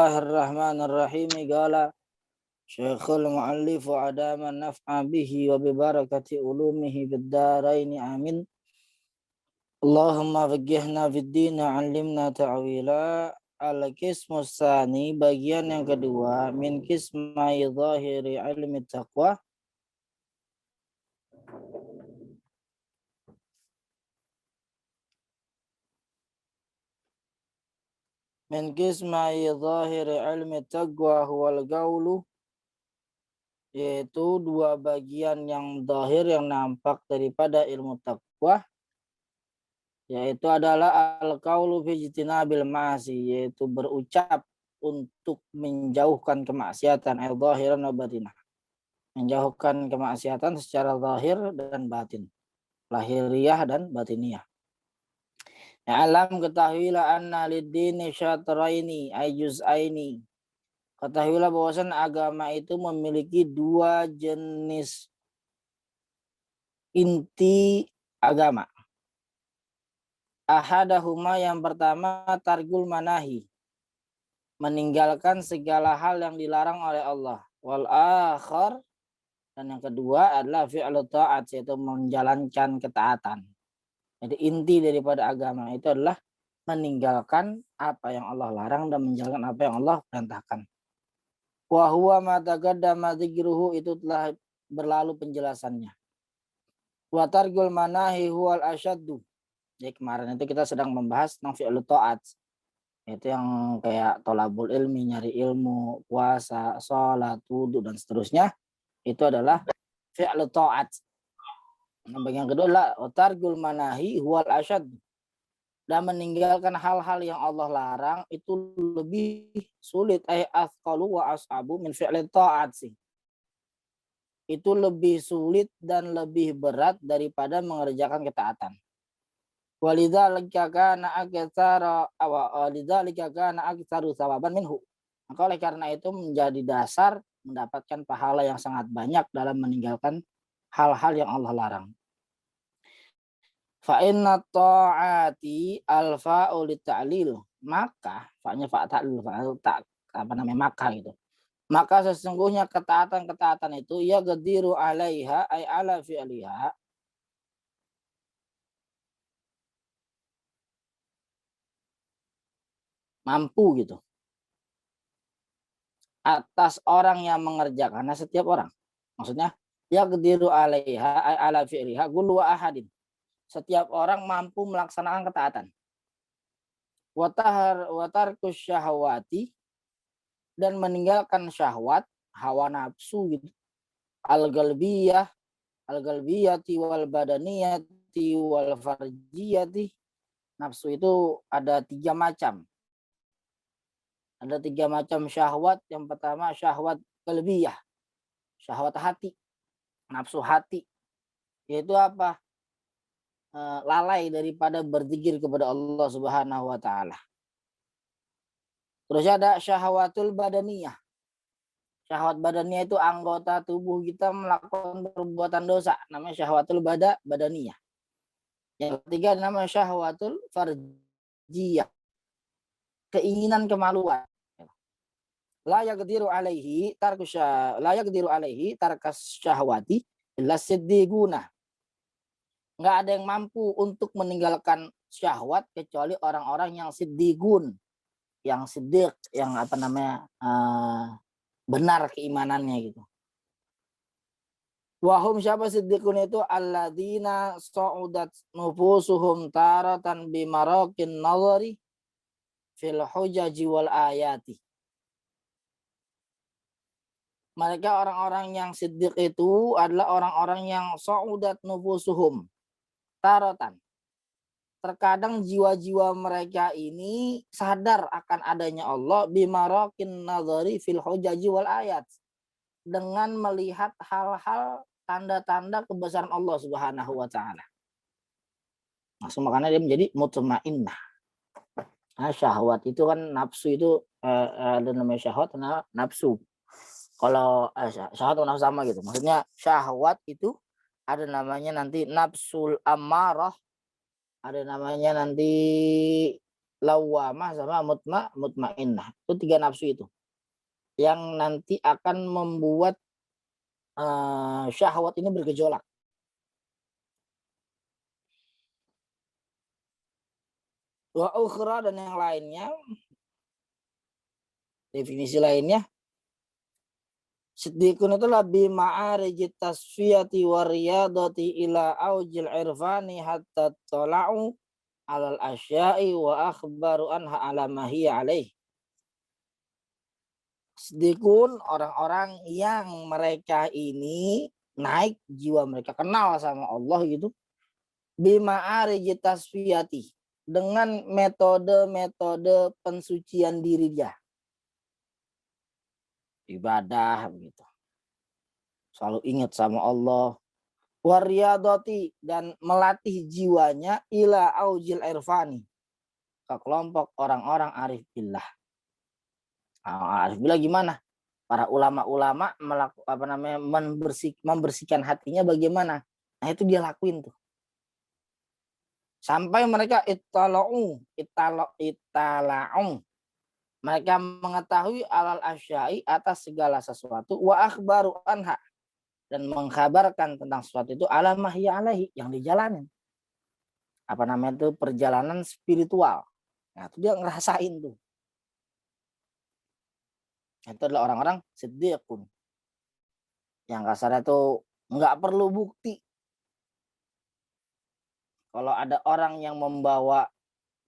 Bismillahirrahmanirrahim. Qala Syekhul Mu'allif wa adama naf'a bihi wa bibarakati ulumihi biddaraini amin. Allahumma faqqihna fid din, 'allimna ta'wila. Al-qismus tsani, bagian yang kedua, min qismai zahiri ilmi taqwa. Min qismai zahiri ilmi taqwa huwal gaulu, yaitu dua bagian yang zahir yang nampak daripada ilmu taqwa, yaitu adalah al-qaulu fi ijtinabil ma'asi, yaitu berucap untuk menjauhkan kemaksiatan, al-zahiran wa batinah, menjauhkan kemaksiatan secara zahir dan batin, lahiriah dan batiniyah. Alam, ketahuilah anna lid-dini syatraini ay juz'aini, ketahuilah bahwasan agama itu memiliki dua jenis inti agama. Ahadahuma, yang pertama, targul manahi, meninggalkan segala hal yang dilarang oleh Allah. Wal akhar, dan yang kedua adalah fi'lu ta'at, yaitu menjalankan ketaatan. Jadi inti daripada agama itu adalah meninggalkan apa yang Allah larang dan menjalankan apa yang Allah perintahkan. Wa huwa ma taqaddama dzikruhu, itu telah berlalu penjelasannya. Wa targul manahi huwal asyaddu. Jadi kemarin itu kita sedang membahas tentang fi'lu ta'at. Itu yang kayak tolabul ilmi, nyari ilmu, puasa, sholat, wudu, dan seterusnya. Itu adalah fi'lu ta'at. Yang bagian kedua adalah targul manahi huwal asyad, dan meninggalkan hal-hal yang Allah larang itu lebih sulit, athqalu wa as'abu min fi'li ta'at sih. Itu lebih sulit dan lebih berat daripada mengerjakan ketaatan. Walidzalika kana aktsaru tsawaban minhu. Maka oleh karena itu menjadi dasar mendapatkan pahala yang sangat banyak dalam meninggalkan hal-hal yang Allah larang. Fa inna ta'ati al-fa'u lit-ta'lil, maka fa'nya fa' ta'lil, maka gitu. Maka sesungguhnya ketaatan-ketaatan itu ya gadiru 'alaiha ay ala fi'liha, mampu gitu atas orang yang mengerjakannya, setiap orang. Maksudnya ya gadiru 'alaiha ay ala fi'liha kullu ahadin, setiap orang mampu melaksanakan ketaatan. Watarkus syahwati, dan meninggalkan syahwat, hawa nafsu gitu. Al-galbiyati wal badaniyati wal farjiyati. Nafsu itu ada tiga macam. Ada tiga macam syahwat. Yang pertama syahwat qalbiyah, syahwat hati, nafsu hati. Yaitu apa? Lalai daripada berzikir kepada Allah Subhanahu wa taala. Terus ada syahwatul badaniyah. Syahwat badaniyah itu anggota tubuh kita melakukan perbuatan dosa, namanya syahwatul badaniyah. Yang ketiga namanya syahwatul farjiyah, keinginan kemaluan. La yaqdiru alaihi tarkas syahwati illa siddiquna. Nggak ada yang mampu untuk meninggalkan syahwat kecuali orang-orang yang siddiqun, yang siddiq, yang benar keimanannya gitu. Wahum, siapa siddiqun itu? Alladzina sa'udat nufusuhum taratan bimarakin nazari fil hujaji wal ayati. Mereka orang-orang yang siddiq itu adalah orang-orang yang sa'udat nufusuhum taratan. Terkadang jiwa-jiwa mereka ini sadar akan adanya Allah bimarakin nazari fil hujaji wal ayat, dengan melihat hal-hal tanda-tanda kebesaran Allah Subhanahu wa taala. Langsung makanya dia menjadi mutmainnah. Nah, syahwat itu kan nafsu itu ada namanya syahwat, nafsu. Kalau syahwat nafsu sama gitu. Maksudnya syahwat itu ada namanya nanti nafsul ammarah, ada namanya nanti lawamah sama mutmainnah. Itu 3 nafsu itu yang nanti akan membuat syahwat ini bergejolak. Wa ukhra, dan yang lainnya, definisi lainnya, siddiqun itu lebih ma'arijit tasfiyati wa riyadati ila aujil irfani hatta tola'u alal asya'i wa akhbaru anha ala ma hiya alaih. Siddiqun, orang-orang yang mereka ini naik jiwa mereka, kenal sama Allah gitu, bima'arijit tasfiyati, dengan metode-metode pensucian diri dia, ibadah begitu, selalu ingat sama Allah, wariyadati, dan melatih jiwanya ila aujil irfani, ke kelompok orang-orang arif billah. Arif billah gimana? Para ulama-ulama membersihkan hatinya bagaimana? Nah itu dia lakuin tuh. Sampai mereka ittala'u, mereka mengetahui alal asya'i, atas segala sesuatu, wa akhbaru anha, dan mengkhabarkan tentang sesuatu itu, ala mahya alaihi, yang dijalanin. Itu perjalanan spiritual. Nah itu dia ngerasain tuh. Itu adalah orang-orang siddiqun, yang kasarnya tuh nggak perlu bukti. Kalau ada orang yang membawa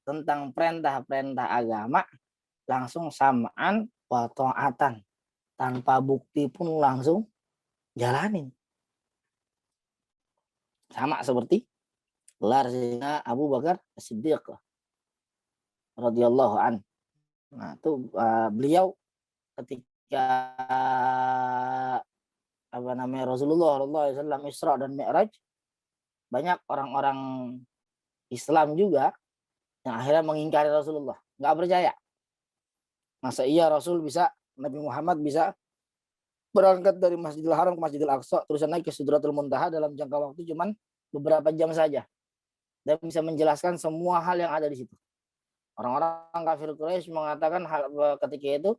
tentang perintah-perintah agama, langsung samaan wa ta'atan, tanpa bukti pun langsung jalanin. Sama seperti gelarnya Abu Bakar As-Siddiq radhiyallahu an. Nah, itu beliau ketika Rasulullah SAW Isra dan Mi'raj, banyak orang-orang Islam juga yang akhirnya mengingkari Rasulullah, nggak percaya. Masa iya Nabi Muhammad bisa berangkat dari Masjidil Haram ke Masjidil Aqsa, terus naik ke Sidratul Muntaha dalam jangka waktu cuman beberapa jam saja, dan bisa menjelaskan semua hal yang ada di situ. Orang-orang kafir Quraisy mengatakan ketika itu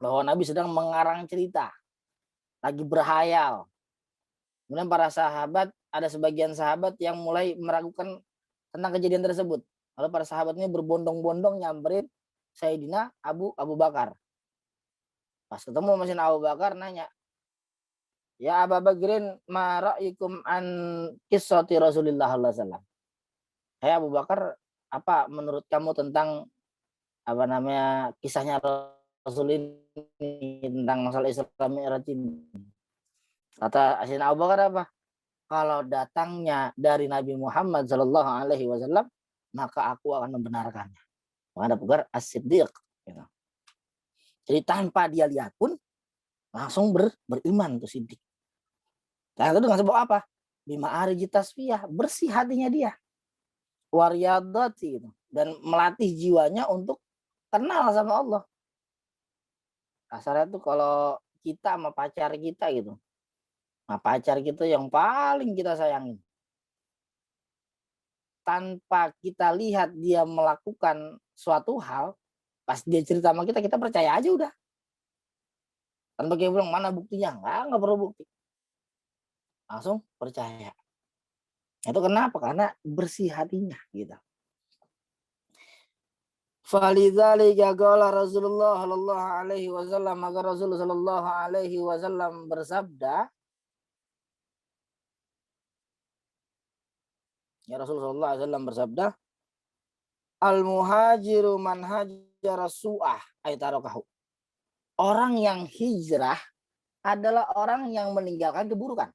bahwa Nabi sedang mengarang cerita, lagi berhayal. Kemudian para sahabat, ada sebagian sahabat yang mulai meragukan tentang kejadian tersebut. Lalu para sahabat ini berbondong-bondong nyamperin Sayyidina Abu Bakar. Pas ketemu mesin Abu Bakar nanya, ya Abu Bakrin, ma ra'yikum an qissati Rasulillah sallallahu alaihi wasallam. Hai Abu Bakar, apa menurut kamu tentang kisahnya Rasul ini, tentang masalah Isra Mi'raj ini? Kata Sayyidina Abu Bakar apa? Kalau datangnya dari Nabi Muhammad sallallahu alaihi wasallam, maka aku akan membenarkannya. Maka Abu Bakar As-Siddiq gitu. Jadi tanpa dia lihat pun langsung beriman tuh Siddiq. Nah, itu dengan sebab apa? Bima ariji tasfiyah, bersih hatinya dia. Wariyadati gitu. Dan melatih jiwanya untuk kenal sama Allah. Kasarnya tuh kalau kita sama pacar kita gitu. Nah, pacar kita yang paling kita sayangin. Tanpa kita lihat dia melakukan suatu hal, pas dia cerita sama kita percaya aja udah. Tanpa dia bilang mana buktinya, nggak perlu bukti, langsung percaya. Itu kenapa? Karena bersih hatinya gitu. Falidzalika qala Rasulullah sallallahu alaihi wasallam, maka Rasulullah sallallahu alaihi wasallam bersabda, ya Rasulullah sallallahu alaihi wasallam bersabda, al muhajiru man hajara su'ah ay tarakahu. Orang yang hijrah adalah orang yang meninggalkan keburukan.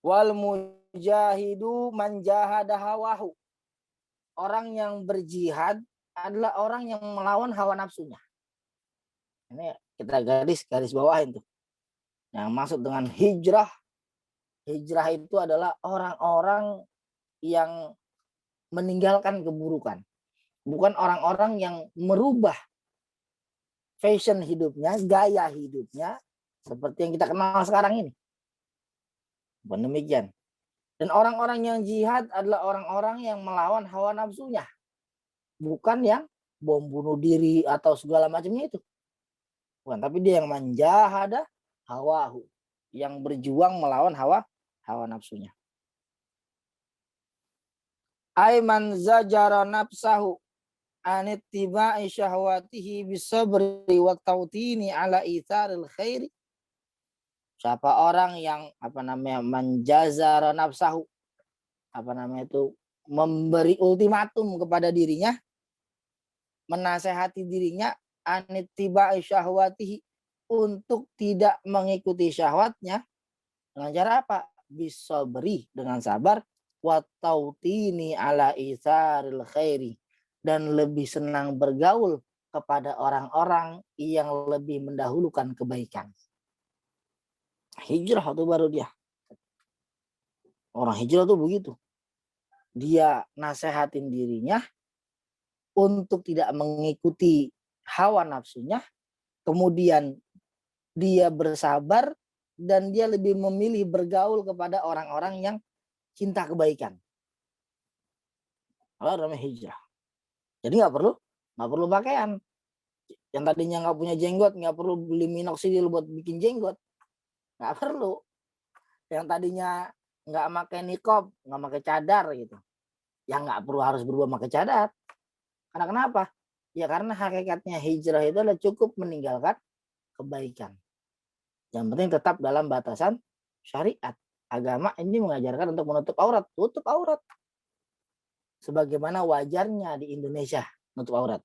Wal mujahidu man jahada hawahu. Orang yang berjihad adalah orang yang melawan hawa nafsunya. Ini kita garis bawahin tuh. Yang maksud dengan hijrah, hijrah itu adalah orang-orang yang meninggalkan keburukan. Bukan orang-orang yang merubah fashion hidupnya, gaya hidupnya seperti yang kita kenal sekarang ini. Bukan demikian. Dan orang-orang yang jihad adalah orang-orang yang melawan hawa nafsunya, bukan yang bom bunuh diri atau segala macamnya itu. Bukan, tapi dia yang menjahada hawahu, yang berjuang melawan hawa nafsunya. Aiman zajara nafsahu anittiba'i syahwatihi bisabri wa tautini ala itsaril khairi. Siapa orang yang menjazara nafsahu, memberi ultimatum kepada dirinya, menasehati dirinya anittiba'i syahwatihi, untuk tidak mengikuti syahwatnya dengan cara apa? Bisabri, dengan sabar, wa tautini ala itsaril khairi, dan lebih senang bergaul kepada orang-orang yang lebih mendahulukan kebaikan. Hijrah itu baru dia. Orang hijrah tuh begitu. Dia nasehatin dirinya untuk tidak mengikuti hawa nafsunya, kemudian dia bersabar dan dia lebih memilih bergaul kepada orang-orang yang cinta kebaikan. Kalau namanya hijrah. Jadi nggak perlu pakaian. Yang tadinya nggak punya jenggot, nggak perlu beli minoxidil buat bikin jenggot. Nggak perlu. Yang tadinya nggak pakai nikob, nggak pakai cadar gitu, yang nggak perlu harus berubah pakai cadar. Karena kenapa? Ya karena hakikatnya hijrah itu adalah cukup meninggalkan kebaikan. Yang penting tetap dalam batasan syariat. Agama ini mengajarkan untuk menutup aurat, tutup aurat. Sebagaimana wajarnya di Indonesia menutup aurat.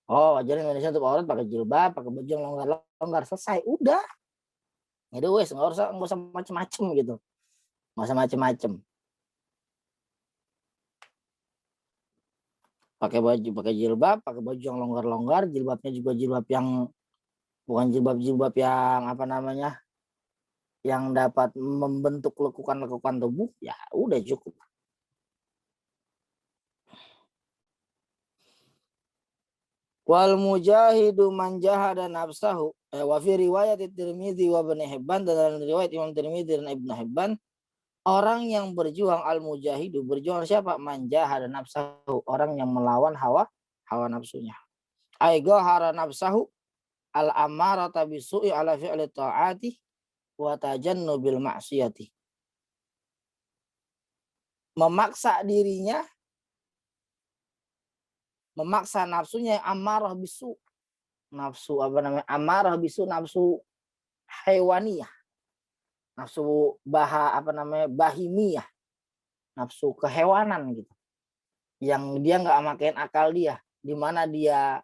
Oh, wajarnya Indonesia tutup aurat pakai jilbab, pakai baju yang longgar-longgar, selesai, udah. Jadi wes nggak usah macem-macem gitu, nggak usah macem-macem. Pakai jilbab, pakai baju yang longgar-longgar, jilbabnya juga jilbab yang bukan jilbab yang yang dapat membentuk lekukan-lekukan tubuh, ya udah cukup. Wal mujahidu man jahada nafsahu, wa fi riwayat Tirmidzi wa Ibnu Hibban, dan dalam riwayat Imam Tirmidzi dan Ibnu Hibban, orang yang berjuang, al mujahidu, berjuang siapa? Man jahada nafsahu, orang yang melawan hawa nafsunya. Ai gahara nafsahu al amarata bisu'i ala fi'li ta'ati wa tajannubil maksiyati. Memaksa dirinya, memaksa nafsunya yang amarah bisu, nafsu amarah bisu, nafsu hewaniyah, nafsu bahimiyah, nafsu kehewanan gitu, yang dia nggak makain akal dia, di mana dia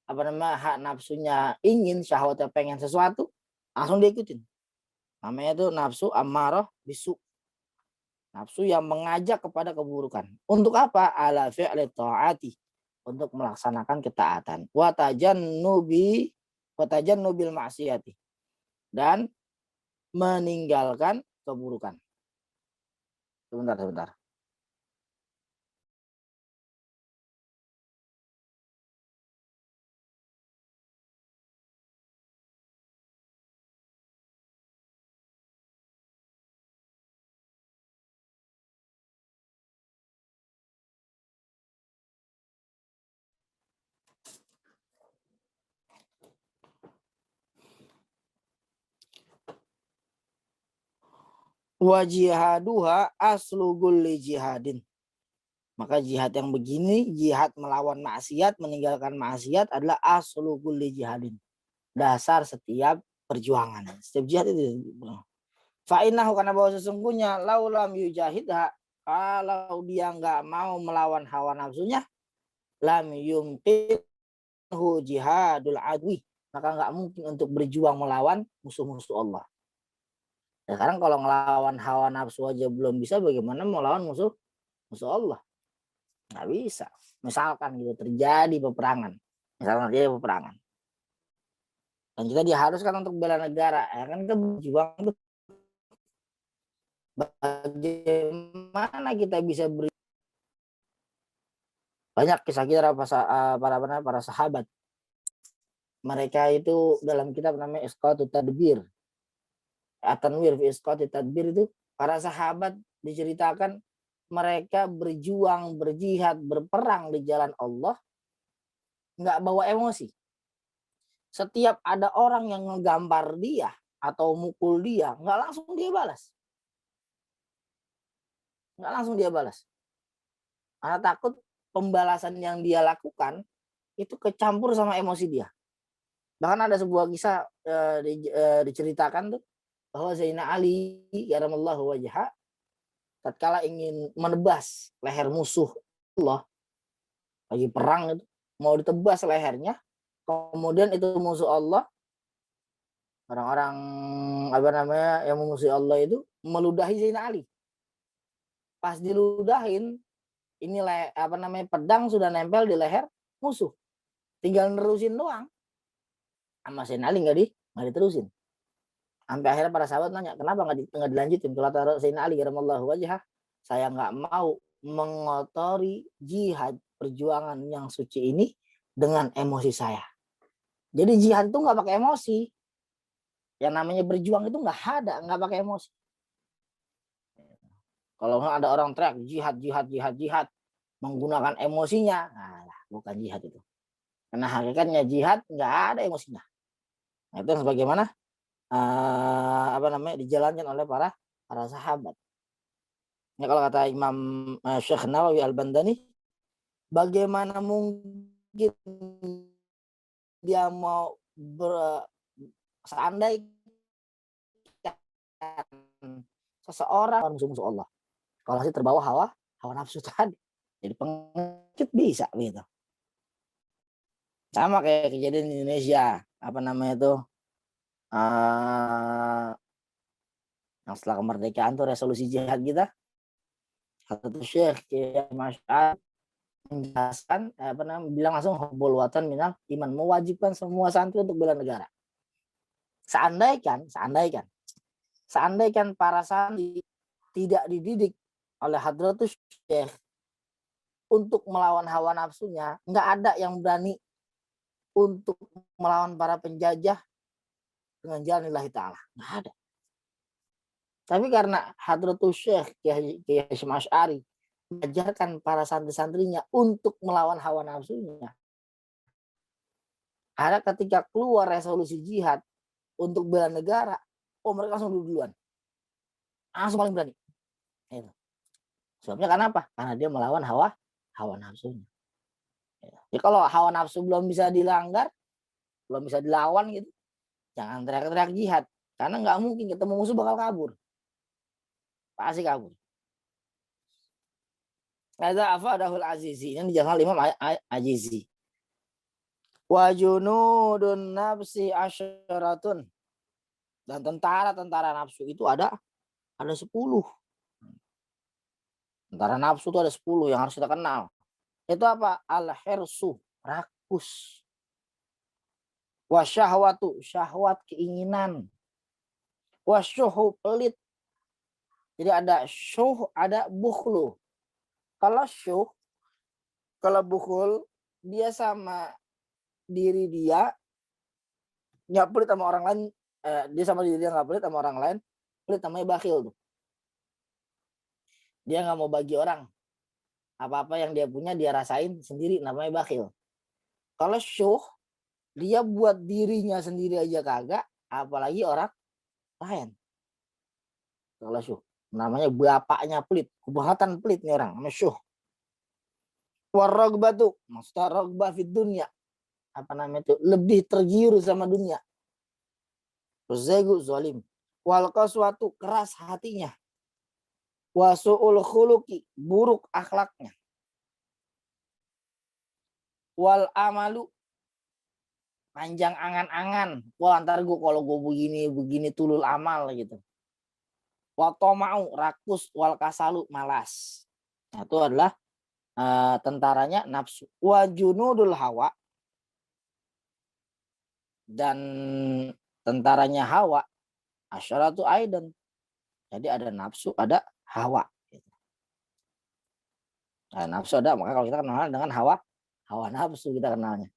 hak nafsunya ingin, syahwatnya pengen sesuatu, langsung diikutin. Namanya itu nafsu amarah bisu, nafsu yang mengajak kepada keburukan. Untuk apa? Ala fi'li ta'ati, untuk melaksanakan ketaatan. Wa tajannubil maksiyati, dan meninggalkan keburukan. Sebentar. Wa jihaduha aslu kulli jihadin. Maka jihad yang begini, jihad melawan maksiat, meninggalkan maksiat, adalah aslu kulli jihadin, dasar setiap perjuangan. Setiap jihad itu. Fa'innahu, karena bahwa sesungguhnya laulam yujahidha, kalau dia nggak mau melawan hawa nafsunya, lam yumkinhu jihadul adwi, maka nggak mungkin untuk berjuang melawan musuh-musuh Allah. Sekarang kalau ngelawan hawa nafsu aja belum bisa, bagaimana melawan musuh Allah? Nggak bisa. Misalkan gitu terjadi peperangan, dan kita diharuskan untuk bela negara, ya kan, kita berjuang tuh. Bagaimana kita bisa banyak kisah para sahabat. Mereka itu dalam kitab namanya Isqatut Tadbir, At-Tanwir fi Isqatut Tadbir, itu para sahabat diceritakan mereka berjuang, berjihad, berperang di jalan Allah, nggak bawa emosi. Setiap ada orang yang ngegambar dia atau mukul dia, nggak langsung dia balas. Nggak langsung dia balas. Karena takut pembalasan yang dia lakukan itu kecampur sama emosi dia. Bahkan ada sebuah kisah diceritakan tuh bahwa Zainal Ali karamallahu wajha tatkala ingin menebas leher musuh Allah lagi perang itu, mau ditebas lehernya, kemudian itu musuh Allah, orang-orang apa namanya yang memusuhi Allah itu meludahi Zainal Ali. Pas diludahin, ini apa namanya pedang sudah nempel di leher musuh, tinggal nerusin doang. Sama Zainal Ali nggak diterusin. Sampai akhirnya para sahabat nanya, kenapa nggak dilanjutin? Kalau Zainal Ali karamallahu wajhah, saya nggak mau mengotori jihad perjuangan yang suci ini dengan emosi saya. Jadi jihad itu nggak pakai emosi. Yang namanya berjuang itu nggak pakai emosi. Kalau ada orang teriak jihad menggunakan emosinya, nah, bukan jihad itu. Karena hakikatnya jihad nggak ada emosinya. Nah, itu sebagaimana apa namanya dijalankan oleh para sahabat. Ya, kalau kata Imam Syekh Nawawi Al-Bandani, bagaimana mungkin dia mau seandainya seseorang musuh Allah, kalau masih terbawa hawa nafsu tadi, jadi pengecut bisa gitu. Sama kayak kejadian di Indonesia, apa namanya itu yang setelah kemerdekaan tuh resolusi jihad kita, satu Syekh Masyad menjelaskan apa namanya bilang langsung hubbul watan minal iman, mewajibkan semua santri untuk bela negara. Seandaikan para santri tidak dididik oleh Hadratus Syekh untuk melawan hawa nafsunya, nggak ada yang berani untuk melawan para penjajah dengan jalan lillahi ta'ala, nggak ada. Tapi karena Hadratus Syekh Kiai Hasyim Asy'ari mengajarkan para santri-santrinya untuk melawan hawa nafsunya, karena ketika keluar resolusi jihad untuk bela negara, mereka langsung duluan, langsung paling berani. Itu. Sebabnya kenapa? Karena dia melawan hawa nafsunya. Ya, kalau hawa nafsu belum bisa dilanggar, belum bisa dilawan gitu, jangan teriak-teriak jihad, karena nggak mungkin ketemu musuh bakal kabur, pasti kabur. Ada afadahul azizi, ini dijalankan Imam Azizi. Wa junudun nafsi asyaratun, dan tentara nafsu itu ada 10. Tentara nafsu itu ada 10 yang harus kita kenal. Itu apa? Al-hirsu, rakus. Wasyahwatu, syahwat, keinginan. Wasyuhu, pelit. Jadi ada syuh, ada bukhlu. Kalau syuh, kalau bukhul, dia sama diri dia nggak pelit sama orang lain. Dia sama diri dia nggak pelit sama orang lain. Pelit namanya bakhil tuh. Dia nggak mau bagi orang. Apa-apa yang dia punya dia rasain sendiri, namanya bakhil. Kalau syuh, dia buat dirinya sendiri aja kagak, apalagi orang lain. Kalau syuh, namanya bapaknya pelit, kebangatan pelit nih orang, namanya syuh. Warrogbatu, maksudnya rogbah fid dunya, apa namanya itu, lebih tergiur sama dunia. Zegu zalim. Wal qaswatu, keras hatinya. Wasu'ul khuluqi, buruk akhlaknya. Wal amalu, panjang angan-angan. Wah, ntar gue kalau gue begini tulul amal gitu. Watomau, rakus. Wal kasalu, malas. Nah, itu adalah tentaranya nafsu. Wajunudul hawa, dan tentaranya hawa asyaratu aidan. Jadi ada nafsu, ada hawa. Nah, nafsu ada, maka kalau kita kenal dengan hawa nafsu kita kenalnya.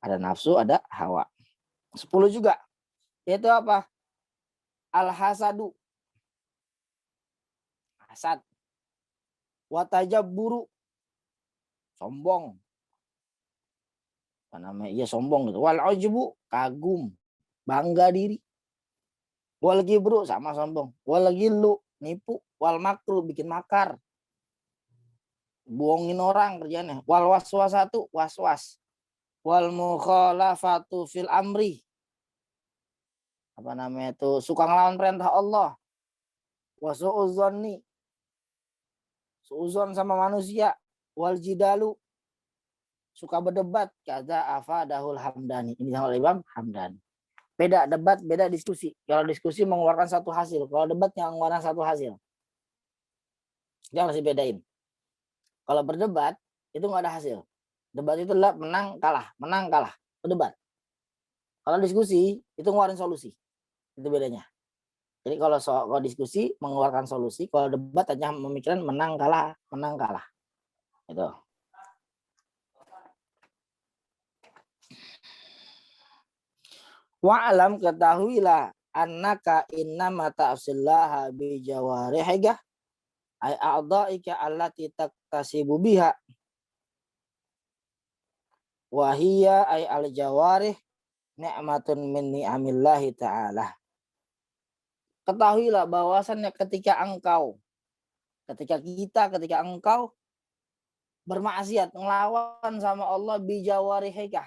Ada nafsu, ada hawa. 10 juga. Itu apa? Al-hasadu. hasad. Wa tajabburu, sombong. Apa namanya? Iya sombong gitu. Wal ujbu, kagum, bangga diri. Wal gibru, sama sombong. Wal gilu, nipu. Wal makru, bikin makar. Bohongin orang kerjanya. Wal waswasatu, was-was. Wal mukhalafatu fil amri. Apa namanya itu? Suka ngelawan perintah Allah. Wa su'udzonni, suuzon sama manusia. Wal jidalu, suka berdebat. Kaza afadahul Hamdani. Ini sama Imam Hamdani. Beda debat, beda diskusi. Kalau diskusi mengeluarkan satu hasil. Kalau debat yang mengeluarkan satu hasil. Dia harus dibedain. Kalau berdebat, itu nggak ada hasil. Debat itu adalah menang, kalah. Menang, kalah. Berdebat. Kalau diskusi, itu ngeluarin solusi. Itu bedanya. Jadi kalau diskusi, mengeluarkan solusi. Kalau debat, hanya memikirkan menang, kalah. Menang, kalah. Itu. Wa'alam, ketahuilah annaka innama ta'sillaha bi jawarihika ay a'dha'ika allati taktasibu biha wa hiya ay al jawarih ni'matun min ni'amillahi ta'ala. Ketahuilah bahwasannya ketika engkau bermaksiat, ngelawan sama Allah bi jawarihika,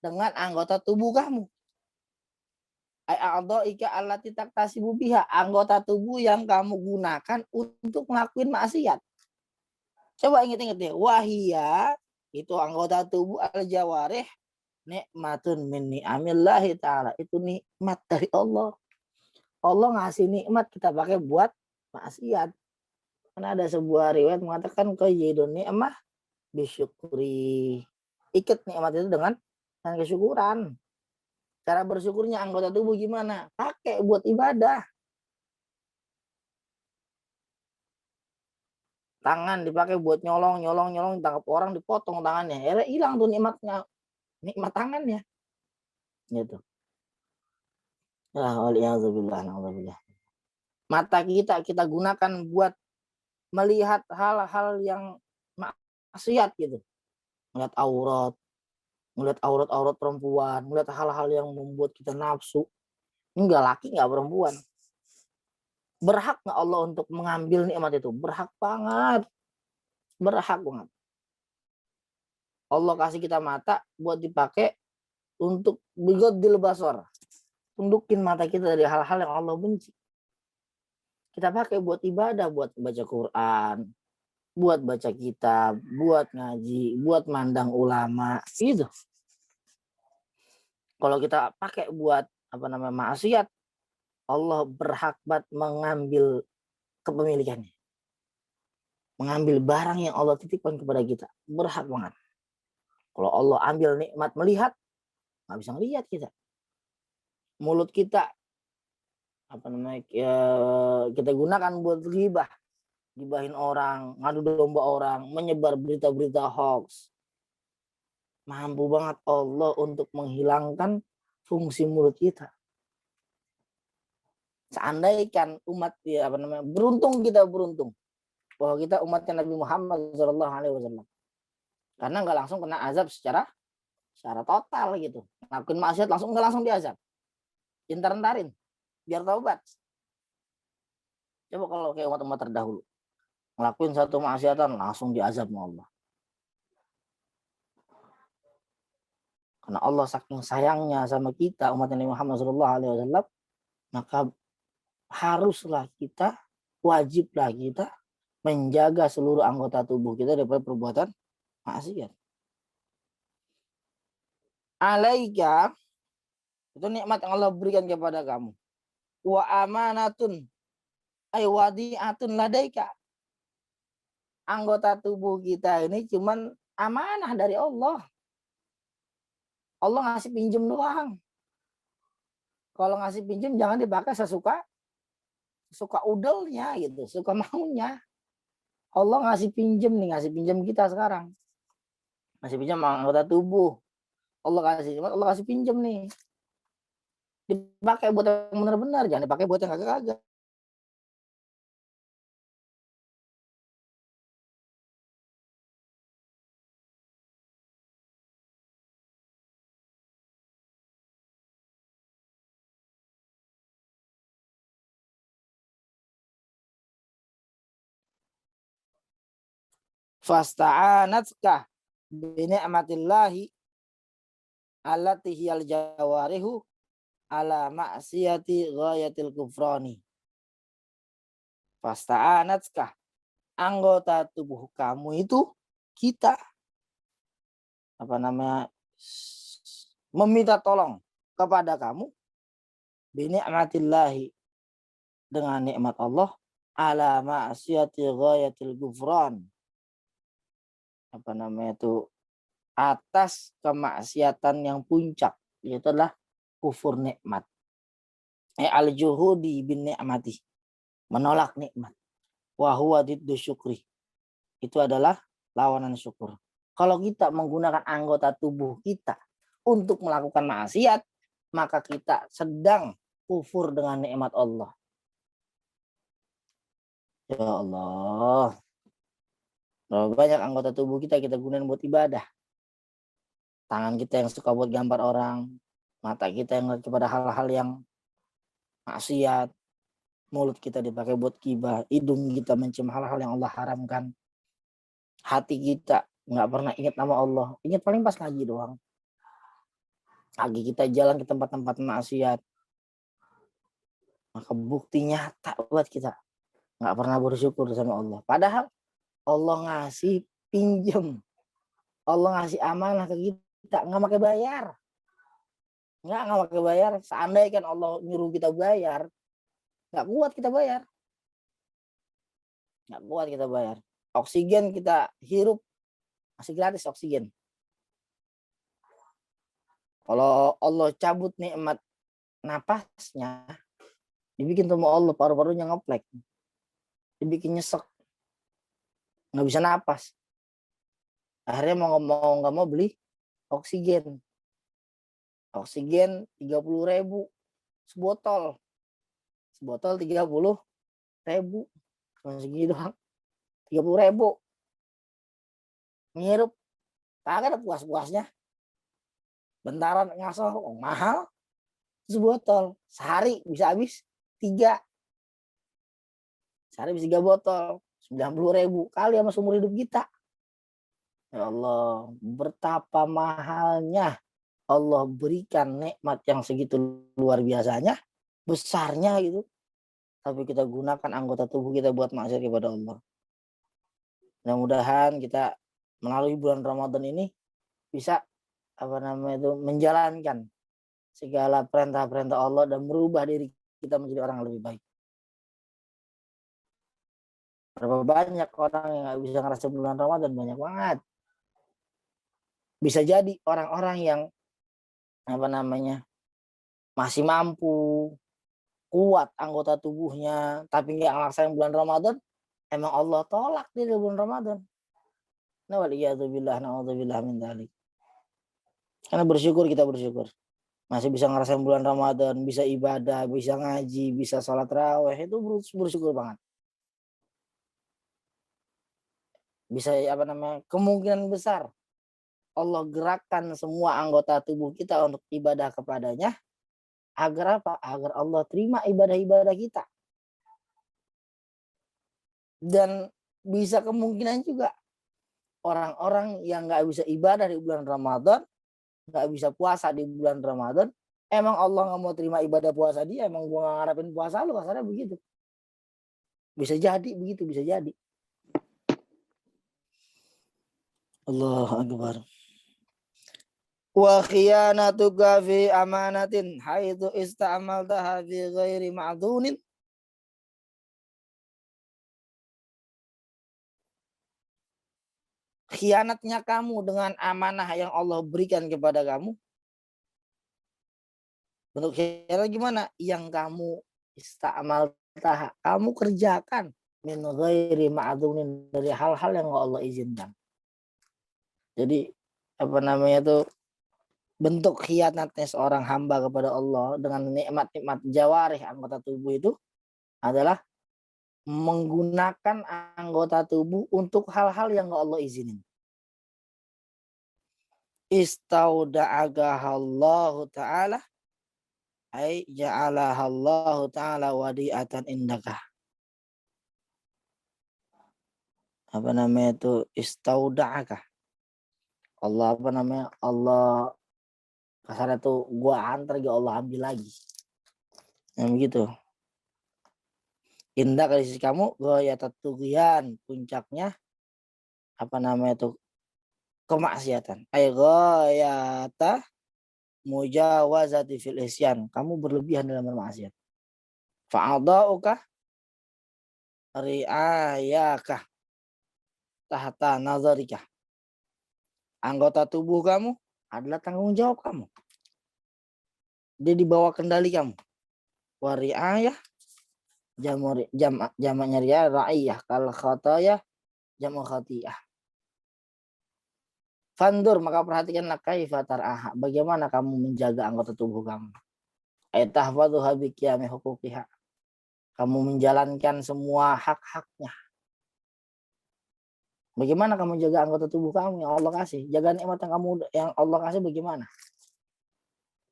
dengan anggota tubuh kamu. A'dha'ika allati taktasibu biha, anggota tubuh yang kamu gunakan untuk ngelakuin maksiat. Coba ingat-ingat ya, wahia itu anggota tubuh al-jawarih nikmatun min ni'amillahi ta'ala, itu nikmat dari Allah. Allah ngasih nikmat kita pakai buat maksiat. Karena ada sebuah riwayat mengatakan qayyidun ni'mah bisyukri. Ikat nikmat itu dengan kesyukuran. Cara bersyukurnya anggota tubuh gimana? Pakai buat ibadah. Tangan dipakai buat nyolong, tangkap orang dipotong tangannya. Ya hilang tuh nikmatnya, nikmat tangannya. Gitu. Alhamdulillah. Mata kita gunakan buat melihat hal-hal yang maksiat gitu. Melihat aurat perempuan, melihat hal-hal yang membuat kita nafsu. Enggak laki, enggak perempuan. Berhak nggak Allah untuk mengambil nikmat itu? Berhak banget. Berhak banget. Allah kasih kita mata buat dipakai untuk bigoddil basar. Tundukin mata kita dari hal-hal yang Allah benci. Kita pakai buat ibadah, buat baca Quran, buat baca kitab, buat ngaji, buat mandang ulama, gitu. Kalau kita pakai buat maksiat, Allah berhak banget mengambil kepemilikannya. Mengambil barang yang Allah titipkan kepada kita. Berhak banget. Kalau Allah ambil nikmat melihat, nggak bisa ngelihat kita. Mulut kita kita gunakan buat ghibah. Gibahin orang, ngadu domba orang, menyebar berita-berita hoax. Mampu banget Allah untuk menghilangkan fungsi mulut kita. Seandainya umat beruntung bahwa kita umatnya Nabi Muhammad SAW. Karena nggak langsung kena azab secara total gitu. Ngelakuin maksiat nggak langsung diazab. Entar-entarin biar taubat. Coba kalau kayak umat-umat terdahulu. Ngelakuin satu maksiatan langsung diazab sama Allah. Karena Allah saking sayangnya sama kita umat Nabi Muhammad SAW, maka wajiblah kita menjaga seluruh anggota tubuh kita daripada perbuatan maksiat. Alaika, itu nikmat yang Allah berikan kepada kamu. Wa amanatun ay wadi'atun ladaika. Anggota tubuh kita ini cuman amanah dari Allah. Allah ngasih pinjem doang. Kalau ngasih pinjem jangan dipakai sesuka udelnya gitu, suka maunya. Allah ngasih pinjem kita sekarang. Ngasih pinjam anggota tubuh. Allah kasih pinjem nih. Dipakai buat yang benar-benar, jangan dipakai buat yang kagak-kagak. Fasta'anatka bi ni'matillahi allati hiyal jawarihu ala ma'siyati ghayatil kufrani. Fasta'anatka, anggota tubuh kamu itu kita meminta tolong kepada kamu bi ni'matillahi, dengan nikmat Allah, ala ma'siyati ghayatil kufran, atas kemaksiatan yang puncak, yaitu adalah kufur nikmat. Al-juhudi bin ni'mati, menolak nikmat. Wa huwa diddu syukri, itu adalah lawanan syukur. Kalau kita menggunakan anggota tubuh kita untuk melakukan maksiat, maka kita sedang kufur dengan nikmat Allah. Ya Allah, banyak anggota tubuh kita gunakan buat ibadah. Tangan kita yang suka buat gambar orang, mata kita yang kepada hal-hal yang maksiat, mulut kita dipakai buat gibah, hidung kita mencium hal-hal yang Allah haramkan, hati kita nggak pernah ingat nama Allah, ingat paling pas ngaji doang. Kaki kita jalan ke tempat-tempat maksiat, maka bukti nyata buat kita nggak pernah bersyukur sama Allah. Padahal Allah ngasih pinjem, Allah ngasih amanah ke kita, nggak pakai bayar. Nggak pakai bayar. Seandainya kan Allah nyuruh kita bayar, nggak kuat kita bayar. Nggak kuat kita bayar. Oksigen kita hirup, masih gratis oksigen. Kalau Allah cabut nikmat napasnya, dibikin sama Allah paru-parunya ngeplek, dibikin nyesek, nggak bisa napas. Akhirnya mau nggak mau beli oksigen. Oksigen 30.000 sebotol. Sebotol 30.000. Cuma segini doang. 30.000. Ngirup. Kagak ada puas-puasnya. Bentaran ngasoh, mahal. Sebotol. Sehari bisa habis 3. Sehari bisa 3 botol. 90.000 kali sama seumur hidup kita. Ya Allah, betapa mahalnya Allah berikan nikmat yang segitu luar biasanya, besarnya gitu. Tapi kita gunakan anggota tubuh kita buat maksiat kepada Allah. Mudah-mudahan kita melalui bulan Ramadan ini bisa menjalankan segala perintah-perintah Allah dan merubah diri kita menjadi orang yang lebih baik. Berapa banyak orang yang nggak bisa ngerasa bulan Ramadan, banyak banget. Bisa jadi orang-orang yang masih mampu, kuat anggota tubuhnya, tapi nggak ngelaksanain bulan Ramadan, emang Allah tolak dia di bulan Ramadan. Na'udzubillah min dzalik. Karena kita bersyukur. Masih bisa ngerasain bulan Ramadan, bisa ibadah, bisa ngaji, bisa sholat raweh, itu bersyukur banget. Bisa kemungkinan besar Allah gerakkan semua anggota tubuh kita untuk ibadah kepadanya. Agar apa? Agar Allah terima ibadah-ibadah kita. Dan bisa kemungkinan juga orang-orang yang nggak bisa ibadah di bulan Ramadan, nggak bisa puasa di bulan Ramadan, emang Allah nggak mau terima ibadah puasa dia, emang gua nggak ngarepin puasa lu, kasarnya begitu. Bisa jadi begitu, bisa jadi. Allahu Akbar. Wa khiyanatuka fi amanatin haitsu ista'maltaha fi ghairi ma'dhunin. Khianatnya kamu dengan amanah yang Allah berikan kepada kamu. Bentuk khianat gimana? Yang kamu ista'maltaha, kamu kerjakan min ghairi ma'dhunin, dari hal-hal yang Allah izinkan. Jadi bentuk khianatnya seorang hamba kepada Allah dengan nikmat-nikmat jawarih anggota tubuh itu adalah menggunakan anggota tubuh untuk hal-hal yang Allah izinin. Istauda'agahallahu ta'ala ay ja'alahallahu ta'ala wadi'atan indaka. apa namanya itu istauda'aka. Allah apa namanya? Allah kasar itu gua antar ya Allah ambil lagi. Yang begitu. Indah kali sisi kamu gaya tatugian puncaknya apa namanya itu kemaksiatan. Ay ghayata mujawazati fil isyan. Kamu berlebihan dalam bermaksiat. Fa'adha'uka ri'ayaka tahta nazarika. Anggota tubuh kamu adalah tanggung jawab kamu. Dia di bawah kendali kamu. Wa ri'ayah jamaknya ri'ayah ra'iyah kal khataya jamu khatiyah. Fandur maka perhatikanlah kaifa tar'aha. Bagaimana kamu menjaga anggota tubuh kamu. Tahfadhuha bi qiyami huquqiha. Kamu menjalankan semua hak-haknya. Bagaimana kamu jaga anggota tubuh kamu yang Allah kasih? Jaga nikmat yang Allah kasih bagaimana?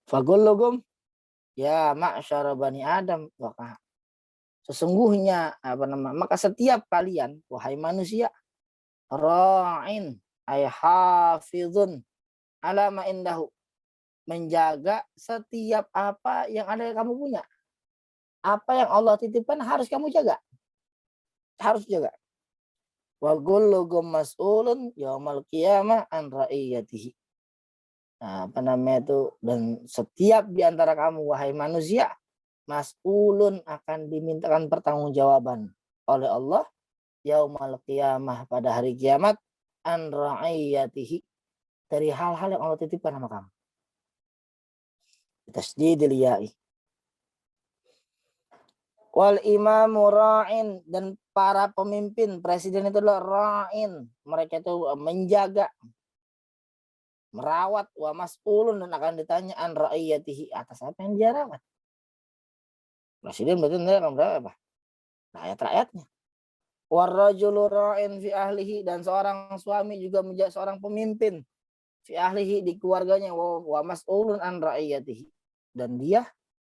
Fagullukum ya ma'syara bani Adam. Maka sesungguhnya maka setiap kalian wahai manusia ra'in ay hafizun ala ma indahu, menjaga setiap apa yang ada yang kamu punya. Apa yang Allah titipkan harus kamu jaga. Harus jaga. Wa kullukum mas'ulun yaumal qiyamah an ra'iyatihi. Nah, apa namanya itu, dan setiap di antara kamu wahai manusia mas'ulun akan dimintakan pertanggungjawaban oleh Allah yaumal qiyamah pada hari kiamat an ra'iyatihi, dari hal-hal yang Allah titipkan sama kamu. Tasdidil ya'i. Wal imamu ra'in, dan para pemimpin presiden itu adalah ra'in, mereka itu menjaga, merawat, wa mas'ulun, dan akan ditanya an ra'iyatihi, atas apa yang dia rawat. Presiden berarti akan berapa? Rakyat-rakyatnya. Warrajulu ra'in fi ahlihi, dan seorang suami juga menjadi seorang pemimpin fi ahlihi, di keluarganya, wa mas'ulun an ra'iyatihi, dan dia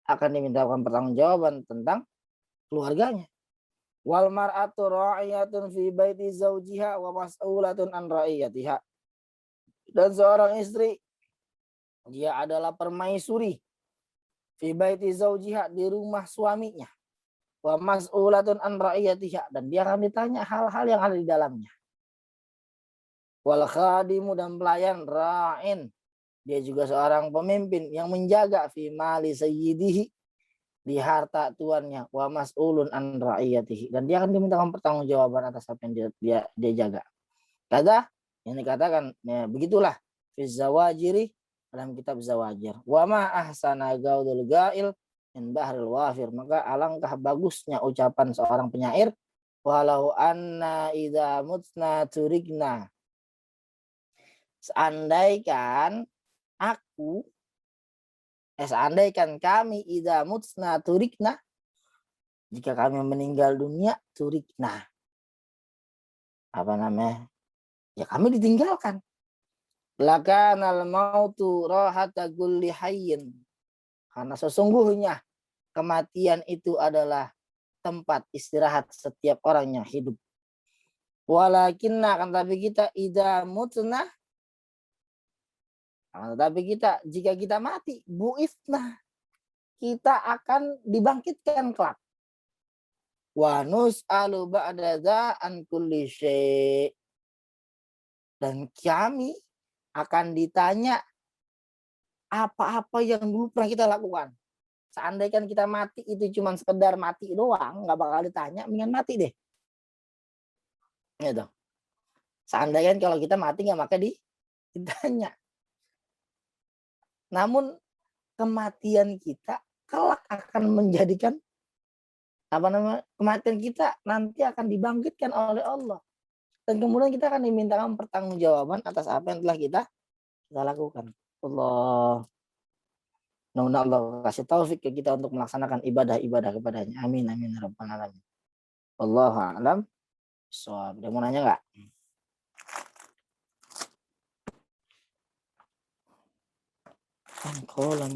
akan dimintakan pertanggungjawaban tentang keluarganya. Wal mar'atu ra'iyatun fi baiti zawjiha wa mas'ulatun an ra'iyatiha, dan seorang istri dia adalah permaisuri fi baiti zawjiha, di rumah suaminya, wa mas'ulatun an ra'iyatiha, dan dia akan ditanya hal-hal yang ada di dalamnya. Wal khadimu, dan pelayan ra'in, dia juga seorang pemimpin yang menjaga fi mali sayyidihi, di harta tuannya, wa mas'ulun an ra'iyatihi, dan dia akan dimintakan pertanggungjawaban atas apa yang dia jaga. Kata yang dikatakan ya, begitulah fi zawajiri, dalam kitab Zawajir. Wa ma ahsana gaudul gail min bahril wafir, maka alangkah bagusnya ucapan seorang penyair, walau anna idza mutna turigna, seandaikan kami idza mutna turikna, jika kami meninggal dunia, turikna, apa namanya, ya kami ditinggalkan. Lakanal mautu rahata kulli hayyin, karena sesungguhnya kematian itu adalah tempat istirahat setiap orang yang hidup. Walakinna, akan tapi kita idza mutna, tapi kita jika kita mati, bu'itsna, kita akan dibangkitkan kelak. Wa nus'alu ba'da dza'an kulli syai', dan kami akan ditanya apa-apa yang dulu pernah kita lakukan. Seandainya kita mati itu cuma sekedar mati doang, nggak bakal ditanya, mendingan mati deh. Gitu. Seandainya kalau kita mati nggak maka ditanya. Namun kematian kita kelak akan menjadikan kematian kita nanti akan dibangkitkan oleh Allah, dan kemudian kita akan dimintakan pertanggungjawaban atas apa yang telah kita lakukan. Allah, mudah-mudahan Allah kasih taufik ke kita untuk melaksanakan ibadah-ibadah kepadanya. Amin amin ya rabbal alamin. Wallahu a'lam bishawab. Ada mau nanya nggak? Kolam.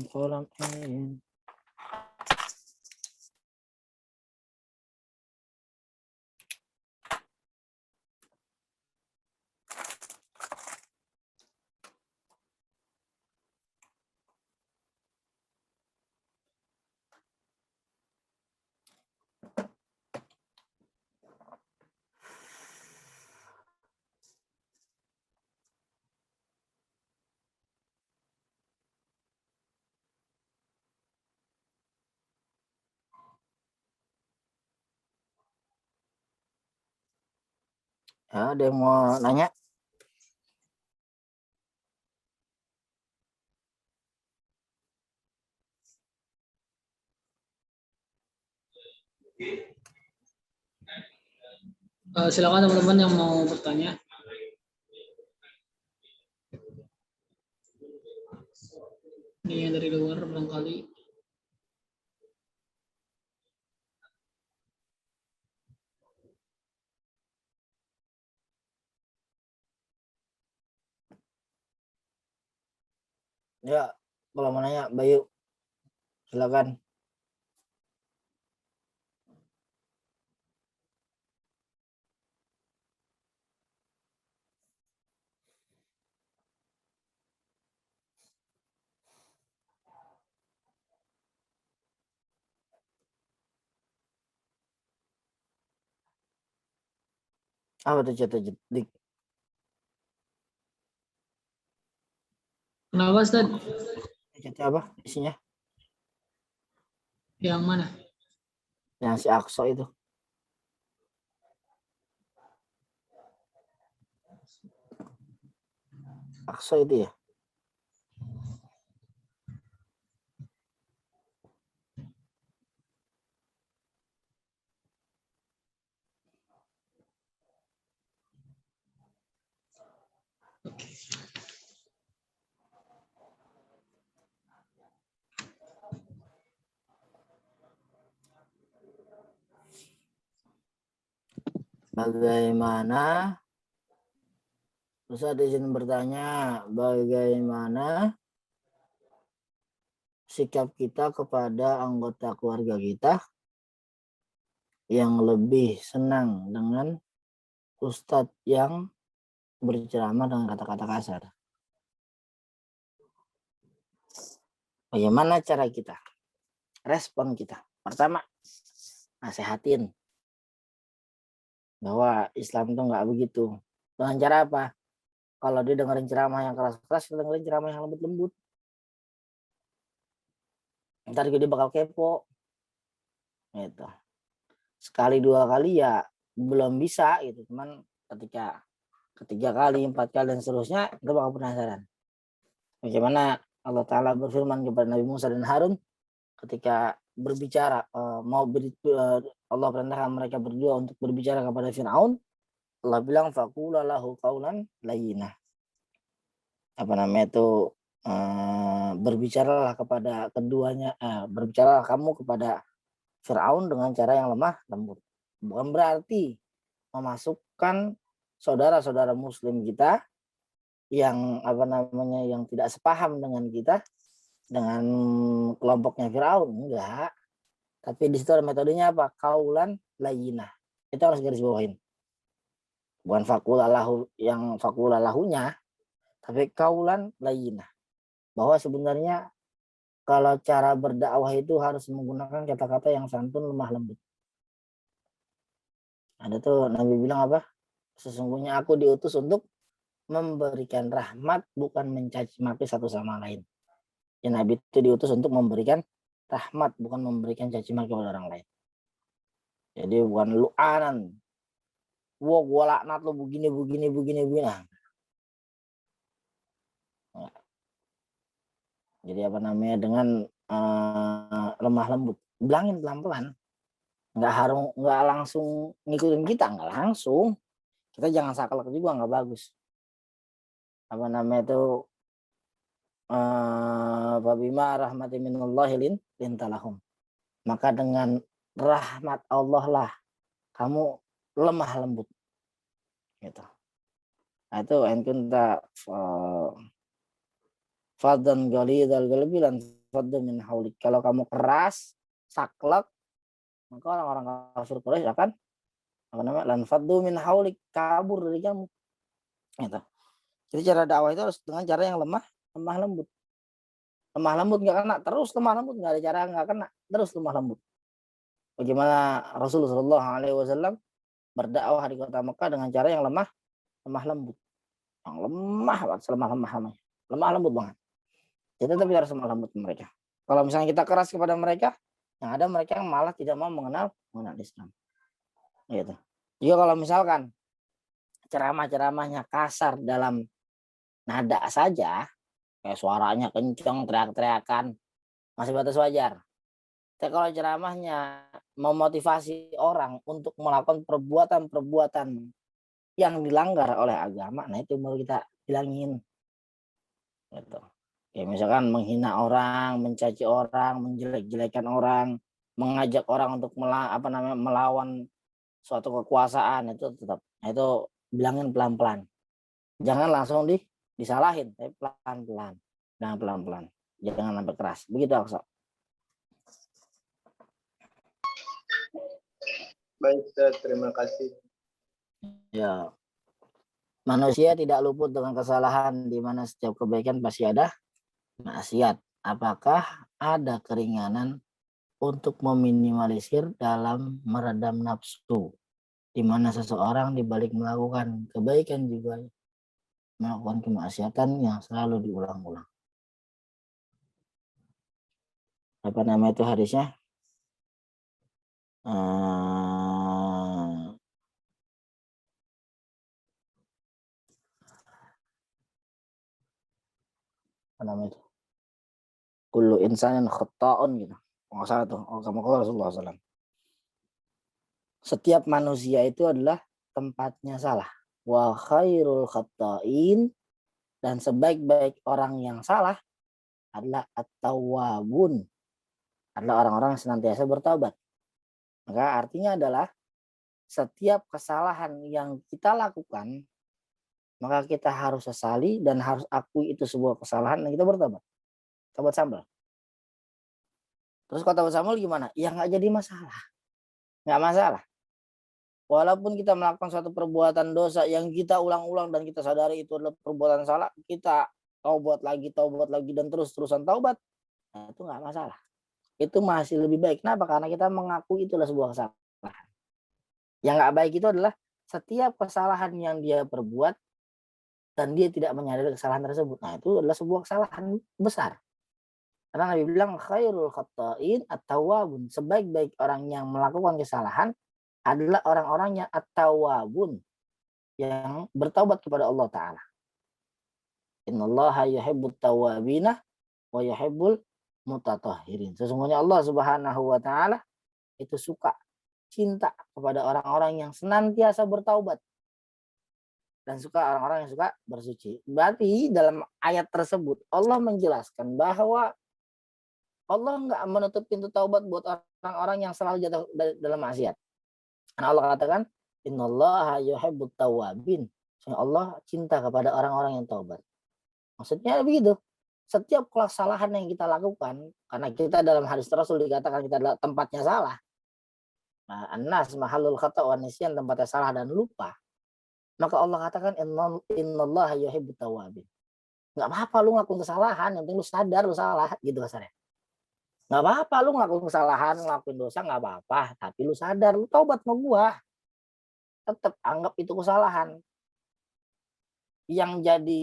Ya, ada yang mau nanya? Silakan teman-teman yang mau bertanya. Ini yang dari luar barangkali. Ya, kalau mau nanya, Bayu, silakan. Apa tuh cerita dik? Kenapa Ustaz? Cerita apa isinya? Yang mana? Yang si Akso itu. Akso itu ya? Bagaimana? Ustaz izin bertanya, bagaimana sikap kita kepada anggota keluarga kita yang lebih senang dengan ustadz yang berceramah dengan kata-kata kasar? Bagaimana cara kita? Respon kita. Pertama, nasehatin bahwa Islam itu nggak begitu. Dengan cara apa? Kalau dia dengerin ceramah yang keras-keras, kita dengerin ceramah yang lembut-lembut. Ntar dia bakal kepo. Gitu. Sekali dua kali ya belum bisa gitu. Cuman ketika ketiga kali, 4 kali dan seterusnya, kita bakal penasaran. Bagaimana Allah Ta'ala berfirman kepada Nabi Musa dan Harun ketika berbicara, Allah perintahkan mereka berdua untuk berbicara kepada Fir'aun. Allah bilang faqula lahu qaulan layyinah. Apa namanya itu, berbicaralah kepada keduanya, berbicaralah kamu kepada Fir'aun dengan cara yang lemah lembut. Bukan berarti memasukkan saudara-saudara muslim kita yang yang tidak sepaham dengan kita dengan kelompoknya Firaun, enggak. Tapi di situ ada metodenya apa? Kaulan layyinah. Itu harus garis bawahin. Bukan fakulalahu yang fakulalahunya, tapi kaulan layyinah. Bahwa sebenarnya kalau cara berdakwah itu harus menggunakan kata-kata yang santun, lemah lembut. Ada tuh Nabi bilang apa? Sesungguhnya aku diutus untuk memberikan rahmat, bukan mencaci maki satu sama lain. Ya, Nabi itu diutus untuk memberikan rahmat, bukan memberikan caci maki kepada orang lain. Jadi bukan lu'anan. Wah, gua laknat lo begini. Nah, jadi apa namanya, dengan lemah lembut, bilangin pelan-pelan. Nggak langsung ngikutin kita, nggak langsung. Kita jangan saklek juga, nggak bagus. Apa namanya itu, Fabima rahmati minallahi lintalahum. Maka dengan rahmat Allah lah kamu lemah lembut. Gitu. Nah, itu kunta faddan ghalidhal qalbi lan faddu min haulik. Kalau kamu keras, saklek, maka orang-orang kafir Quraisy akan lan faddu min haulik, kabur dari kamu. Gitu. Jadi cara dakwah itu harus dengan cara yang lemah lembut. Lemah lembut nggak kena, terus lemah lembut, nggak ada cara nggak kena, terus lemah lembut. Bagaimana Rasulullah SAW berdakwah di kota Mekah dengan cara yang lemah lembut, yang lemah lembut banget. Jadi tapi harus lemah lembut mereka. Kalau misalnya kita keras kepada mereka, yang ada mereka yang malah tidak mau mengenal Islam. Gitu. Juga kalau misalkan ceramah-ceramahnya kasar dalam nada saja, kayak suaranya kenceng, teriak-teriakan, masih batas wajar. Tapi kalau ceramahnya memotivasi orang untuk melakukan perbuatan-perbuatan yang dilanggar oleh agama, nah itu baru kita bilangin. Gitu. Ya misalkan menghina orang, mencaci orang, menjelek-jelekan orang, mengajak orang untuk melawan suatu kekuasaan, itu tetap. Nah, itu bilangin pelan-pelan. Jangan langsung disalahin, tapi pelan-pelan. Jangan pelan-pelan. Jangan sampai keras. Begitu Aksa. Baik, Ustaz, terima kasih. Ya. Manusia tidak luput dengan kesalahan, di mana setiap kebaikan pasti ada maksiat. Apakah ada keringanan untuk meminimalisir dalam meredam nafsu, di mana seseorang dibalik melakukan kebaikan juga melakukan kemaksiatan yang selalu diulang-ulang? Apa nama itu hadisnya? Apa nama itu? Kullu insanin khata'un gitu. Nggak salah tuh. Oh, kamu Rasulullah SAW. Setiap manusia itu adalah tempatnya salah. Wa khairul khata'in, dan sebaik-baik orang yang salah adalah at-tawwabun, adalah orang-orang yang senantiasa bertaubat. Maka artinya adalah setiap kesalahan yang kita lakukan, maka kita harus sesali dan harus akui itu sebuah kesalahan dan kita bertobat. Tobat sambal. Terus kalau tobat sambal gimana? Ya nggak jadi masalah. Nggak masalah. Walaupun kita melakukan suatu perbuatan dosa yang kita ulang-ulang dan kita sadari itu adalah perbuatan salah, kita taubat lagi dan terus-terusan taubat, nah itu nggak masalah. Itu masih lebih baik. Kenapa? Karena kita mengakui itulah sebuah kesalahan. Yang nggak baik itu adalah setiap kesalahan yang dia perbuat dan dia tidak menyadari kesalahan tersebut. Nah itu adalah sebuah kesalahan besar. Karena Nabi bilang khairul khata'in at-tawwabun, sebaik-baik orang yang melakukan kesalahan adalah orang-orang yang at-tawwabun, yang bertaubat kepada Allah Ta'ala. Innallaha yuhibbut tawwabina wa yuhibbul mutatahhirin. Sesungguhnya Allah Subhanahu wa Ta'ala itu suka, cinta kepada orang-orang yang senantiasa bertaubat dan suka orang-orang yang suka bersuci. Berarti dalam ayat tersebut Allah menjelaskan bahwa Allah nggak menutup pintu taubat buat orang-orang yang selalu jatuh dalam maksiat. Allah katakan innallaha yuhibbut tawwabin. Allah cinta kepada orang-orang yang taubat. Maksudnya begitu. Setiap kesalahan yang kita lakukan, karena kita dalam hadis Rasul dikatakan kita adalah tempatnya salah. Nah, an-nas mahallul khata' wa nisyan, tempatnya salah dan lupa. Maka Allah katakan innallaha yuhibbut tawwabin. Enggak apa-apa lu ngelakuin kesalahan, yang penting lu sadar lu salah, gitu kasarnya. Nggak apa-apa lu ngelakuin kesalahan, ngelakuin dosa nggak apa-apa, tapi lu sadar, lu taubat sama gua. Tetap anggap itu kesalahan. Yang jadi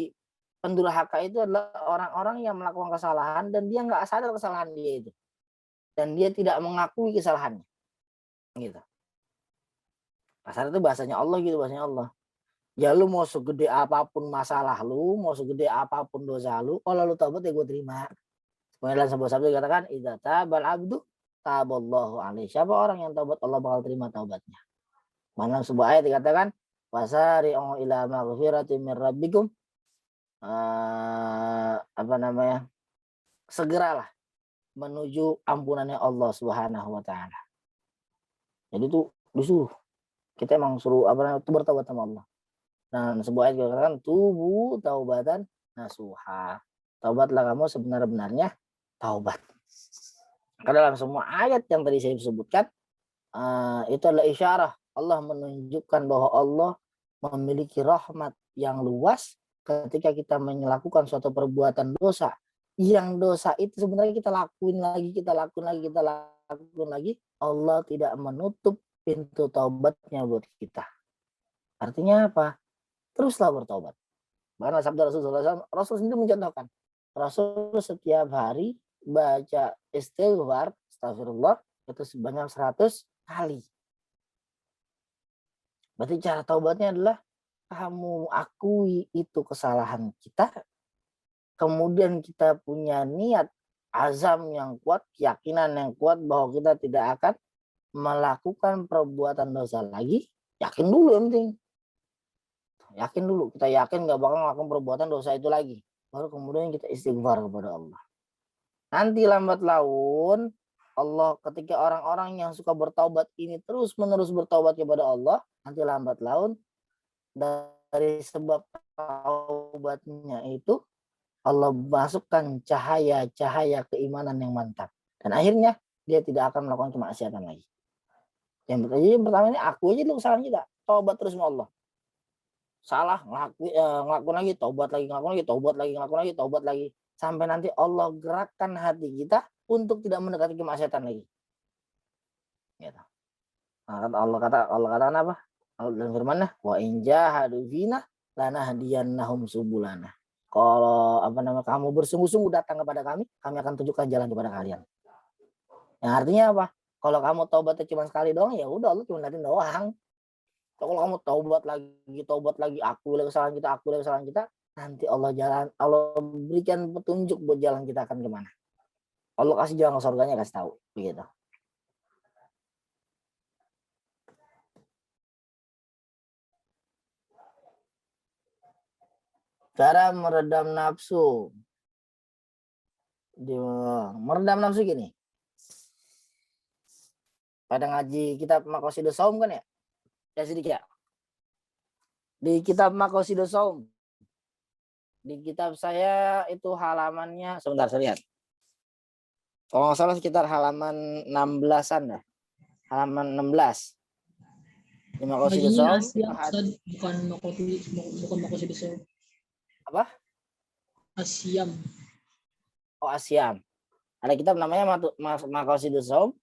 pendurhaka itu adalah orang-orang yang melakukan kesalahan dan dia nggak sadar kesalahan dia itu. Dan dia tidak mengakui kesalahannya. Gitu. Kasar itu bahasanya Allah gitu, bahasanya Allah. Ya lu mau segede apapun masalah lu, mau segede apapun dosa lu, kalau lu taubat ya gue terima. Dalam sebuah sabda dikatakan idza tabal abdu taballahu alaihi. Siapa orang yang taubat Allah bakal terima taubatnya. Mana sebuah ayat dikatakan wasari'u ila maghfiratin min rabbikum, segeralah menuju ampunannya Allah Subhanahu wa taala. Jadi itu disuruh kita emang suruh itu bertaubat sama Allah. Dan sebuah ayat dikatakan tubu taubatan nasuha. Taubatlah kamu sebenar-benarnya taubat. Karena dalam semua ayat yang tadi saya sebutkan itu adalah isyarah Allah menunjukkan bahwa Allah memiliki rahmat yang luas ketika kita melakukan suatu perbuatan dosa. Yang dosa itu sebenarnya kita lakuin lagi, Allah tidak menutup pintu taubatnya buat kita. Artinya apa? Teruslah bertobat. Bahkan sabda Rasul sendiri mencontohkan. Rasul setiap hari baca istighfar, astagfirullah, itu sebanyak 100 kali. Berarti cara taubatnya adalah kamu akui itu kesalahan kita, kemudian kita punya niat azam yang kuat, keyakinan yang kuat bahwa kita tidak akan melakukan perbuatan dosa lagi, yakin dulu yang penting. Yakin dulu, kita yakin gak bakal melakukan perbuatan dosa itu lagi. Baru kemudian kita istighfar kepada Allah. Nanti lambat laun, Allah ketika orang-orang yang suka bertaubat ini terus menerus bertaubat kepada Allah, nanti lambat laun dari sebab taubatnya itu Allah masukkan cahaya-cahaya keimanan yang mantap. Dan akhirnya dia tidak akan melakukan kemaksiatan lagi. Yang pertama ini aku aja dulu kesalahan kita. Taubat terus sama Allah. Salah, ngelakuin lagi, taubat lagi, ngelakuin lagi, taubat lagi, ngelakuin lagi, taubat lagi. Sampai nanti Allah gerakkan hati kita untuk tidak mendekati kemaksiatan lagi. Gitu. Nah, Allah katakan apa? Allah dalam firman-Nya, wa in jahadu fina lanahdiyannahum subulana. Kalau kamu bersungguh-sungguh datang kepada kami akan tunjukkan jalan kepada kalian. Yang artinya apa? Kalau kamu taubatnya cuma sekali doang, ya udah Allah cuma liatin doang. Kalau kamu taubat lagi, akui kesalahan kita, nanti Allah berikan petunjuk buat jalan kita akan kemana. Allah kasih jalan ke surganya, kasih tahu, begitu. Cara meredam nafsu. Meredam nafsu gini. Pada ngaji kitab Maqasidus Shaum kan ya? Ya sedikit ya. Di kitab Maqasidus Shaum. Di kitab saya itu halamannya, sebentar saya lihat. Kalau nggak salah sekitar halaman 16-an dah. Halaman 16. Di Maqasidus Shaum. Bukan Maqasidus Shaum. Apa? Asyam. Oh, Asyam. Ada kitab namanya Maqasidus Shaum.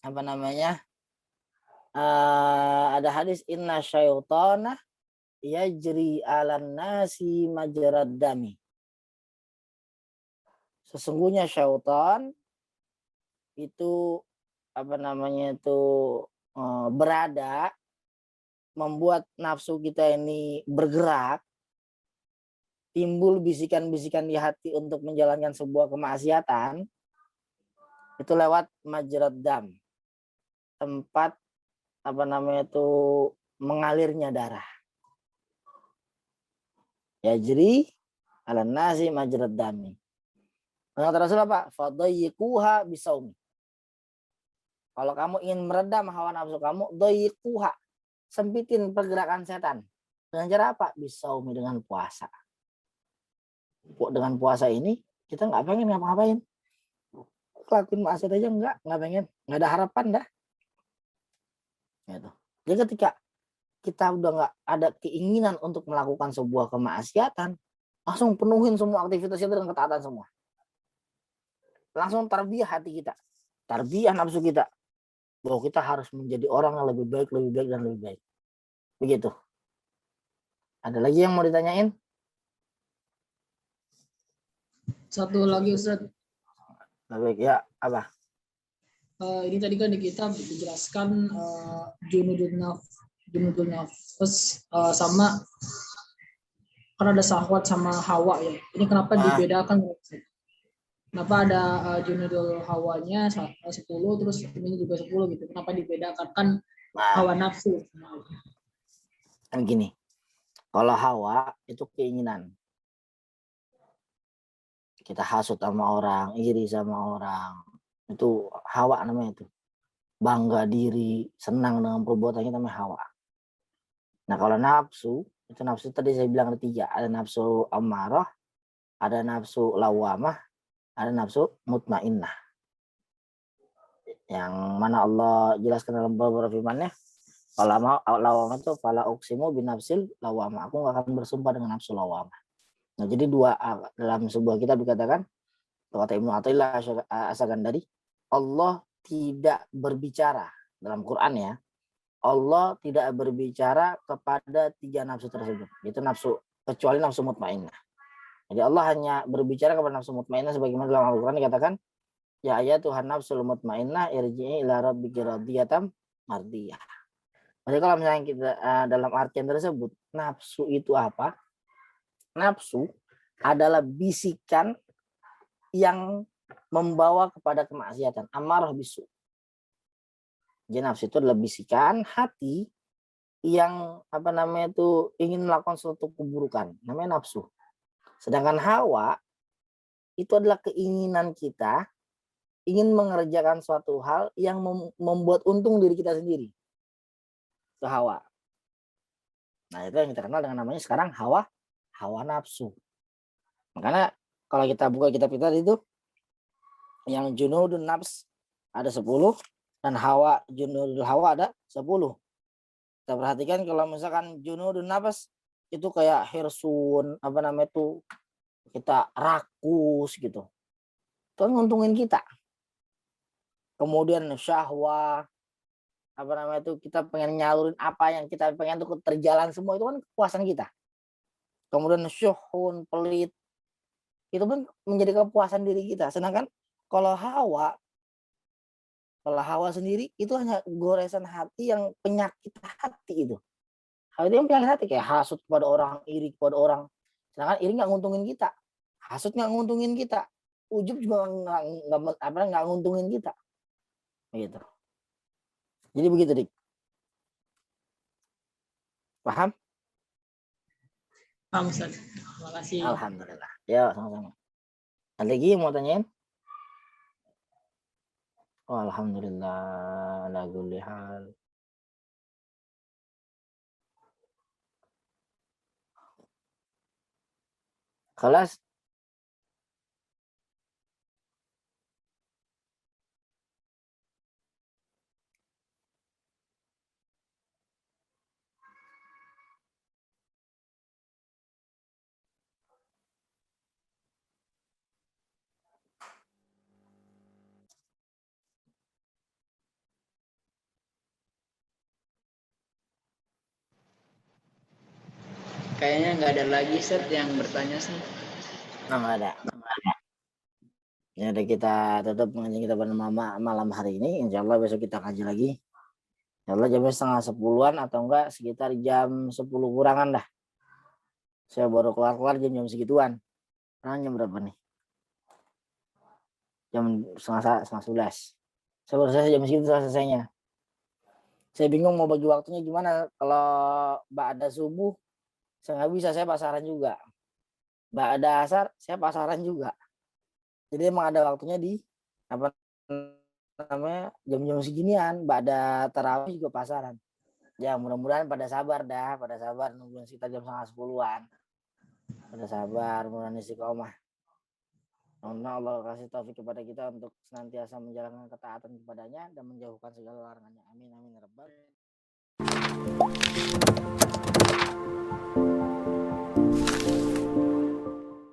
Apa namanya? Ada hadis inna syaitana yajri 'alan nasi majrad dami. Sesungguhnya syaitan itu berada membuat nafsu kita ini bergerak, timbul bisikan-bisikan di hati untuk menjalankan sebuah kemaksiatan itu lewat majrad dam, tempat mengalirnya darah. Yajri 'alan nasi majrad dami. Kata Rasul apa? Fadayyiquha bisaumi. Kalau kamu ingin meredam hawa nafsu kamu, dayyiquha, sempitin pergerakan setan. Dengan cara apa? Bisaumi, dengan puasa. Dengan puasa ini kita nggak pengen ngapa-ngapain. Lakuin maksiat aja nggak pengen, nggak ada harapan dah. Gitu. Jadi ketika kita udah nggak ada keinginan untuk melakukan sebuah kemaksiatan, langsung penuhin semua aktivitas kita dengan ketaatan semua. Langsung tarbiyah hati kita, tarbiyah nafsu kita, bahwa kita harus menjadi orang yang lebih baik dan lebih baik. Begitu. Ada lagi yang mau ditanyain? Satu lagi Ustaz. Baik ya, apa? Ini tadi kan di kitab dijelaskan junudun nafs sama kan ada syahwat sama hawa ya. Ini kenapa dibedakan? Kenapa ada junudul hawanya 10 terus ini juga 10 gitu? Kenapa dibedakan? Kan hawa nafsu. Kan gini. Kalau hawa itu keinginan. Kita hasut sama orang, iri sama orang. Itu hawa namanya itu. Bangga diri, senang dengan perbuatan kita namanya hawa. Nah kalau nafsu, itu nafsu tadi saya bilang ada 3. Ada nafsu amarah, ada nafsu lawamah, ada nafsu mutmainnah. Yang mana Allah jelaskan dalam beberapa firman-Nya, lawamah itu fala uqsimu binafsil lawamah. Aku nggak akan bersumpah dengan nafsu lawamah. Nah jadi 2 dalam sebuah kitab dikatakan, kata Ibnu Athaillah As-Sakandari, Allah tidak berbicara dalam Quran ya. Allah tidak berbicara kepada 3 nafsu tersebut. Itu nafsu, kecuali nafsu mutmainnah. Jadi Allah hanya berbicara kepada nafsu mutmainnah sebagaimana dalam Al-Quran dikatakan, ya ayatuhan nafsul mutmainnah irji'i ila rabbiki radiyatan mardiyah. Jadi kalau misalnya kita dalam artian tersebut, nafsu itu apa? Nafsu adalah bisikan yang membawa kepada kemaksiatan, amarah bisu. Jadi nafsu itu adalah bisikan hati yang ingin melakukan suatu keburukan, namanya nafsu. Sedangkan hawa itu adalah keinginan kita ingin mengerjakan suatu hal yang membuat untung diri kita sendiri. Itu hawa. Nah, itu yang kita kenal dengan namanya sekarang hawa nafsu. Makanya kalau kita buka kitab kita itu yang junudun nafs ada 10 dan junudul hawa ada 10. Kita perhatikan kalau misalkan junudun nafs itu kayak hirsun, kita rakus gitu. Itu kan nguntungin kita. Kemudian syahwah, kita pengen nyalurin apa yang kita pengen tuh terjalan semua, itu kan kepuasan kita. Kemudian syuhun, pelit, itu pun menjadi kepuasan diri kita. Sedangkan kalau hawa sendiri itu hanya goresan hati yang penyakit hati itu. Hal itu yang penyakit hati, kayak hasut kepada orang, iri kepada orang. Sedangkan iri nggak nguntungin kita, hasut nggak nguntungin kita, ujub juga nggak nguntungin kita. Begitu. Jadi begitu, Dik. Paham? Paham, Ustaz. Terima kasih. Alhamdulillah. Ya, sama-sama. Ada lagi yang mau tanyain? Oh, alhamdulillah ala kulli hal. Kelas Kayaknya nggak ada lagi set yang bertanya sih. nggak ada. Ya udah, kita tutup pengajian kita pada malam hari ini. Insya Allah besok kita kaji lagi. Insya Allah jam 9:30 atau enggak sekitar jam 10 kurangan dah. Saya baru keluar jam segituan. Sekarang jam berapa nih? Jam 10:30. Saya baru selesai jam segitu selesainya. Saya bingung mau bagi waktunya gimana. Kalau ba'da subuh saya nggak bisa, saya pasaran juga. Ba'da asar saya pasaran juga. Jadi emang ada waktunya di jam-jam seginian. Ba'da tarawih juga pasaran. Ya mudah-mudahan pada sabar nungguin sekitar jam 9:30-an. Pada sabar, mudah-mudahan istiqomah. Semoga Allah kasih taufik kepada kita untuk senantiasa menjalankan ketaatan kepadanya dan menjauhkan segala larangannya. Amin amin ya rabbal alamin.